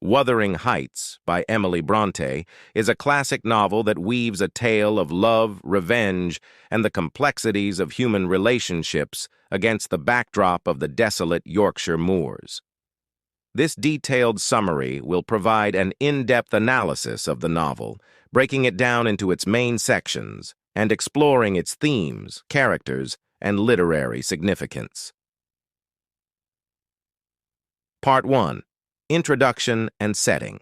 Wuthering Heights by Emily Bronte is a classic novel that weaves a tale of love, revenge, and the complexities of human relationships against the backdrop of the desolate Yorkshire moors. This detailed summary will provide an in-depth analysis of the novel, breaking it down into its main sections and exploring its themes, characters, and literary significance. Part 1. Introduction and Setting.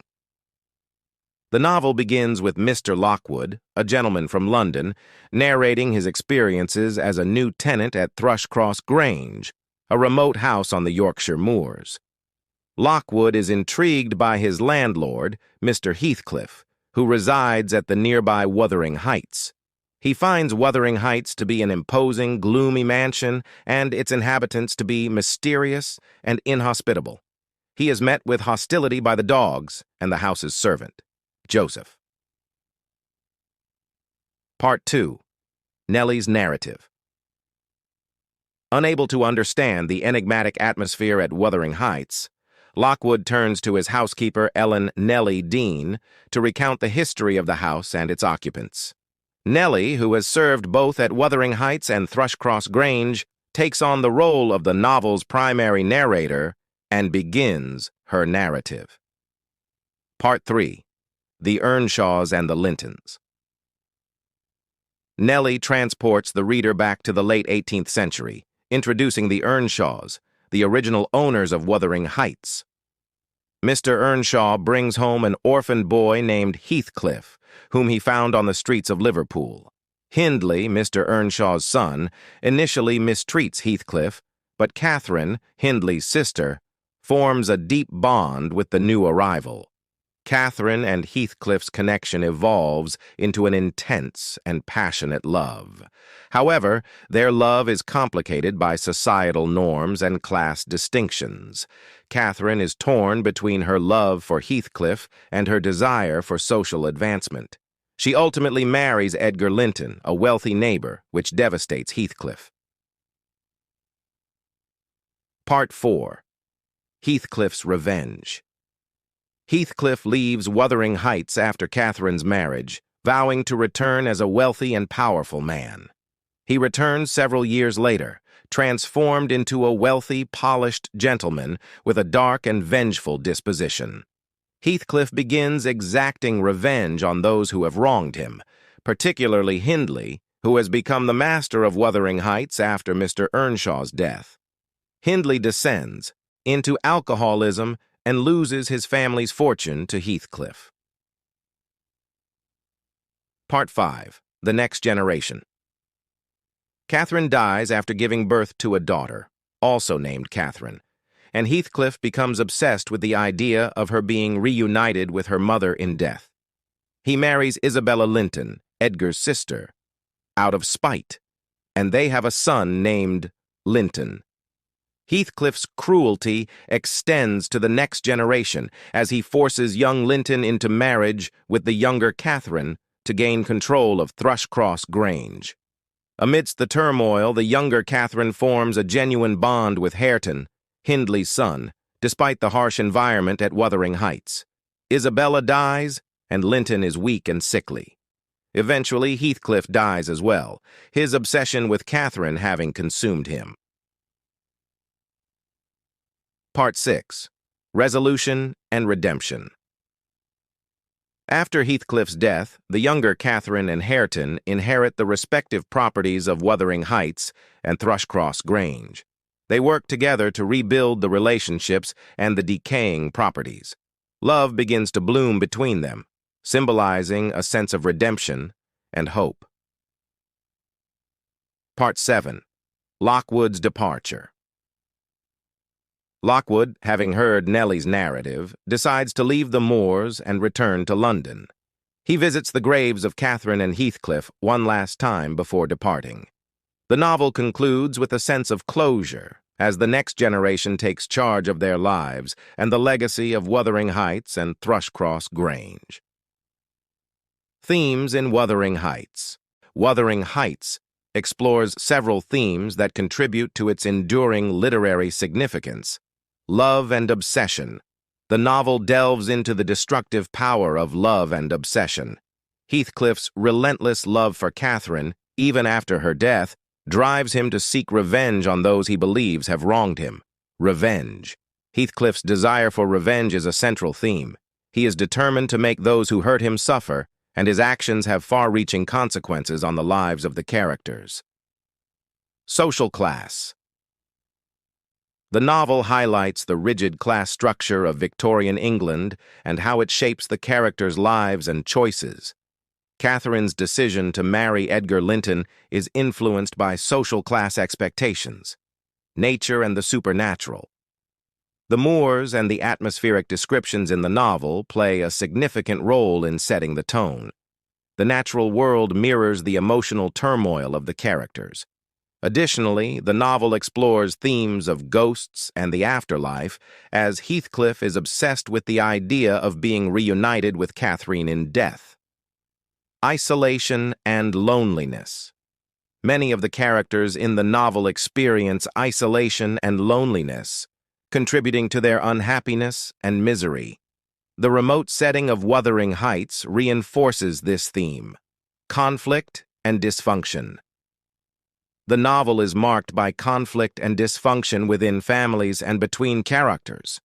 The novel begins with Mr. Lockwood, a gentleman from London, narrating his experiences as a new tenant at Thrushcross Grange, a remote house on the Yorkshire moors. Lockwood is intrigued by his landlord, Mr. Heathcliff, who resides at the nearby Wuthering Heights. He finds Wuthering Heights to be an imposing, gloomy mansion and its inhabitants to be mysterious and inhospitable. He is met with hostility by the dogs and the house's servant, Joseph. Part 2. Nellie's Narrative. Unable to understand the enigmatic atmosphere at Wuthering Heights, Lockwood turns to his housekeeper, Ellen Nellie Dean, to recount the history of the house and its occupants. Nellie, who has served both at Wuthering Heights and Thrushcross Grange, takes on the role of the novel's primary narrator and begins her narrative. Part 3. The Earnshaws and the Lintons. Nellie transports the reader back to the late 18th century, introducing the Earnshaws, the original owners of Wuthering Heights. Mr. Earnshaw brings home an orphaned boy named Heathcliff, whom he found on the streets of Liverpool. Hindley, Mr. Earnshaw's son, initially mistreats Heathcliff, but Catherine, Hindley's sister, forms a deep bond with the new arrival. Catherine and Heathcliff's connection evolves into an intense and passionate love. However, their love is complicated by societal norms and class distinctions. Catherine is torn between her love for Heathcliff and her desire for social advancement. She ultimately marries Edgar Linton, a wealthy neighbor, which devastates Heathcliff. Part 4. Heathcliff's Revenge. Heathcliff leaves Wuthering Heights after Catherine's marriage, vowing to return as a wealthy and powerful man. He returns several years later, transformed into a wealthy, polished gentleman with a dark and vengeful disposition. Heathcliff begins exacting revenge on those who have wronged him, particularly Hindley, who has become the master of Wuthering Heights after Mr. Earnshaw's death. Hindley descends into alcoholism and loses his family's fortune to Heathcliff. Part 5. The Next Generation. Catherine dies after giving birth to a daughter, also named Catherine, and Heathcliff becomes obsessed with the idea of her being reunited with her mother in death. He marries Isabella Linton, Edgar's sister, out of spite, and they have a son named Linton. Heathcliff's cruelty extends to the next generation as he forces young Linton into marriage with the younger Catherine to gain control of Thrushcross Grange. Amidst the turmoil, the younger Catherine forms a genuine bond with Hareton, Hindley's son, despite the harsh environment at Wuthering Heights. Isabella dies, and Linton is weak and sickly. Eventually, Heathcliff dies as well, his obsession with Catherine having consumed him. Part 6. Resolution and Redemption. After Heathcliff's death, the younger Catherine and Hareton inherit the respective properties of Wuthering Heights and Thrushcross Grange. They work together to rebuild the relationships and the decaying properties. Love begins to bloom between them, symbolizing a sense of redemption and hope. Part 7. Lockwood's Departure. Lockwood, having heard Nellie's narrative, decides to leave the moors and return to London. He visits the graves of Catherine and Heathcliff one last time before departing. The novel concludes with a sense of closure, as the next generation takes charge of their lives and the legacy of Wuthering Heights and Thrushcross Grange. Themes in Wuthering Heights. Wuthering Heights explores several themes that contribute to its enduring literary significance: love and obsession, The novel delves into the destructive power of love and obsession. Heathcliff's relentless love for Catherine, even after her death, drives him to seek revenge on those he believes have wronged him. Revenge. Heathcliff's desire for revenge is a central theme. He is determined to make those who hurt him suffer, and his actions have far-reaching consequences on the lives of the characters. Social class. The novel highlights the rigid class structure of Victorian England and how it shapes the characters' lives and choices. Catherine's decision to marry Edgar Linton is influenced by social class expectations, nature and the supernatural. The moors and the atmospheric descriptions in the novel play a significant role in setting the tone. The natural world mirrors the emotional turmoil of the characters. Additionally, the novel explores themes of ghosts and the afterlife, as Heathcliff is obsessed with the idea of being reunited with Catherine in death. Isolation and loneliness. Many of the characters in the novel experience isolation and loneliness, contributing to their unhappiness and misery. The remote setting of Wuthering Heights reinforces this theme: conflict and dysfunction. The novel is marked by conflict and dysfunction within families and between characters.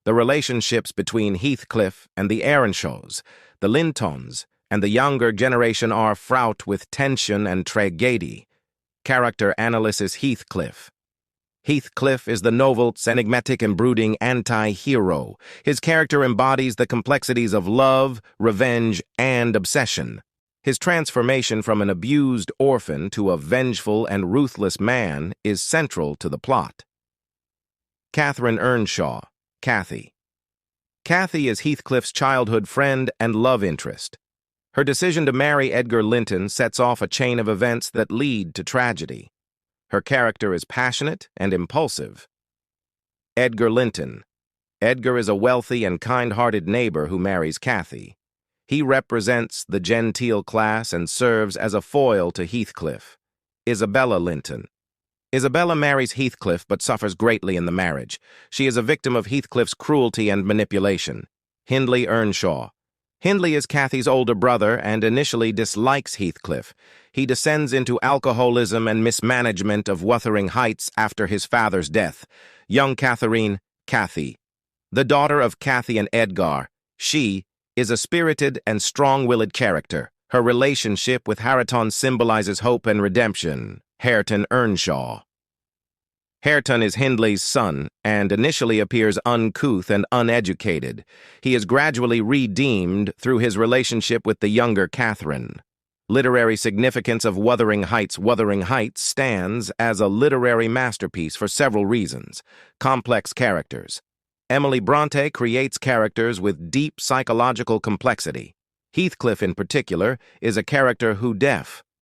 The relationships between Heathcliff and the Earnshaws, the Lintons, and the younger generation are fraught with tension and tragedy. Character analysis. Heathcliff. Heathcliff is the novel's enigmatic and brooding anti-hero. His character embodies the complexities of love, revenge, and obsession. His transformation from an abused orphan to a vengeful and ruthless man is central to the plot. Catherine Earnshaw, Cathy. Cathy is Heathcliff's childhood friend and love interest. Her decision to marry Edgar Linton sets off a chain of events that lead to tragedy. Her character is passionate and impulsive. Edgar Linton. Edgar is a wealthy and kind-hearted neighbor who marries Cathy. He represents the genteel class and serves as a foil to Heathcliff. Isabella Linton. Isabella marries Heathcliff but suffers greatly in the marriage. She is a victim of Heathcliff's cruelty and manipulation. Hindley Earnshaw. Hindley is Cathy's older brother and initially dislikes Heathcliff. He descends into alcoholism and mismanagement of Wuthering Heights after his father's death. Young Catherine, Cathy. The daughter of Cathy and Edgar, she is a spirited and strong-willed character. Her relationship with Hareton symbolizes hope and redemption. Hareton Earnshaw. Hareton is Hindley's son and initially appears uncouth and uneducated. He is gradually redeemed through his relationship with the younger Catherine. Literary significance of Wuthering Heights. Wuthering Heights stands as a literary masterpiece for several reasons. Complex characters. Emily Bronte creates characters with deep psychological complexity. Heathcliff, in particular, is a character who deaf,